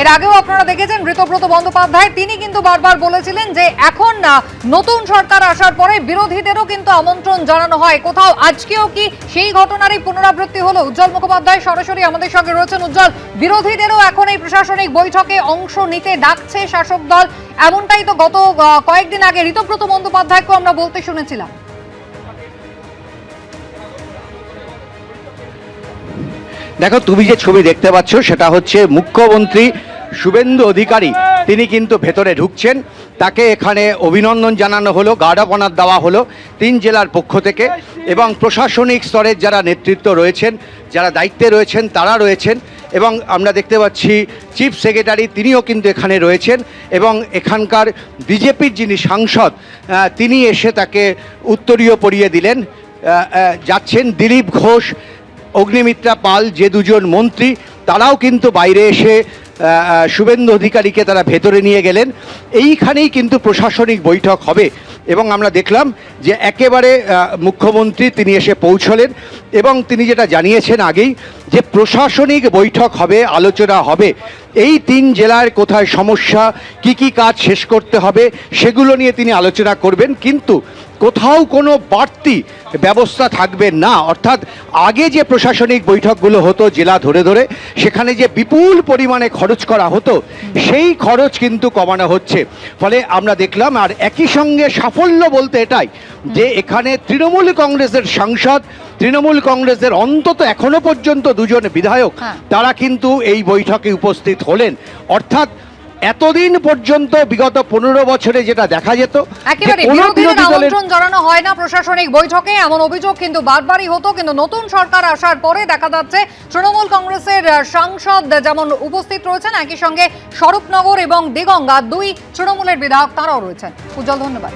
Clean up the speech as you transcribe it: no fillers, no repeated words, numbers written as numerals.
এর আগেও আপনারা দেখেছেন ঋতব্রত বন্দ্যোপাধ্যায় তিনি কিন্তু বারবার বলেছিলেন যে এখন নতুন সরকার আসার পরে বিরোধীদেরও কিন্তু আমন্ত্রণ জানানো হয়। কোথাও আজকেও কি সেই ঘটনারই পুনরাবৃত্তি হলো? উজ্জ্বল মুখোপাধ্যায় সরাসরি আমাদের সঙ্গে রয়েছেন। উজ্জ্বল, বিরোধীদেরও এখন এই প্রশাসনিক বৈঠকে অংশ নিতে ডাকছে শাসক দল, এমনটাই তো গত কয়েকদিন আগে ঋতব্রত বন্দ্যোপাধ্যায়কেও আমরা বলতে শুনেছিলাম। দেখো, তুমি যে ছবি দেখতে পাচ্ছ সেটা হচ্ছে মুখ্যমন্ত্রী শুভেন্দু অধিকারী, তিনি কিন্তু ভেতরে ঢুকছেন। তাকে এখানে অভিনন্দন জানানো হলো, গার্ড অফ অনার দেওয়া হলো 3 জেলার পক্ষ থেকে, এবং প্রশাসনিক স্তরের যারা নেতৃত্ব রয়েছেন, যারা দায়িত্বে রয়েছেন তারা রয়েছেন, এবং আমরা দেখতে পাচ্ছি চিফ সেক্রেটারি তিনিও কিন্তু এখানে রয়েছেন, এবং এখানকার বিজেপির যিনি সাংসদ তিনি এসে তাকে উত্তরীয় পরিয়ে দিলেন। যাচ্ছেন দিলীপ ঘোষ, অগ্নিমিত্রা পাল, যে দুজন মন্ত্রী তারাও কিন্তু বাইরে এসে শুভেন্দু অধিকারীকে তারা ভেতরে নিয়ে গেলেন। এইখানেই কিন্তু প্রশাসনিক বৈঠক হবে, এবং আমরা দেখলাম যে একেবারে মুখ্যমন্ত্রী তিনি এসে পৌঁছলেন, এবং তিনি যেটা জানিয়েছেন আগেই যে প্রশাসনিক বৈঠক হবে, আলোচনা হবে এই 3 জেলার কোথায় সমস্যা, কি কাজ শেষ করতে হবে সেগুলো নিয়ে তিনি আলোচনা করবেন, কিন্তু কোথাও কোনো বাড়তি ব্যবস্থা থাকবে না। অর্থাৎ আগে যে প্রশাসনিক বৈঠকগুলো হতো জেলা ধরে ধরে, সেখানে যে বিপুল পরিমাণে খরচ করা হতো সেই খরচ কিন্তু কমানো হচ্ছে। ফলে আমরা দেখলাম, আর একই সঙ্গে সাফল্য বলতে এটাই যে এখানে তৃণমূল কংগ্রেসের সাংসদ, তৃণমূল কংগ্রেসের অন্তত এখনো পর্যন্ত 2 জন বিধায়ক তারা কিন্তু এই বৈঠকে উপস্থিত হলেন। অর্থাৎ এতদিন পর্যন্ত বিগত 15 বছরে যেটা দেখা যেত একেবারে বিরোধীদের আমন্ত্রণ জানানো হয় না প্রশাসনিক বৈঠকে, এমন অভিযোগ কিন্তু বারবারই হতো। কিন্তু নতুন সরকার আসার পরে দেখা যাচ্ছে তৃণমূল কংগ্রেসের সাংসদ যেমন উপস্থিত রয়েছেন, একই সঙ্গে স্বরূপনগর এবং দেগঙ্গা 2 তৃণমূলের বিধায়ক তারাও রয়েছেন। উজ্জ্বল, ধন্যবাদ।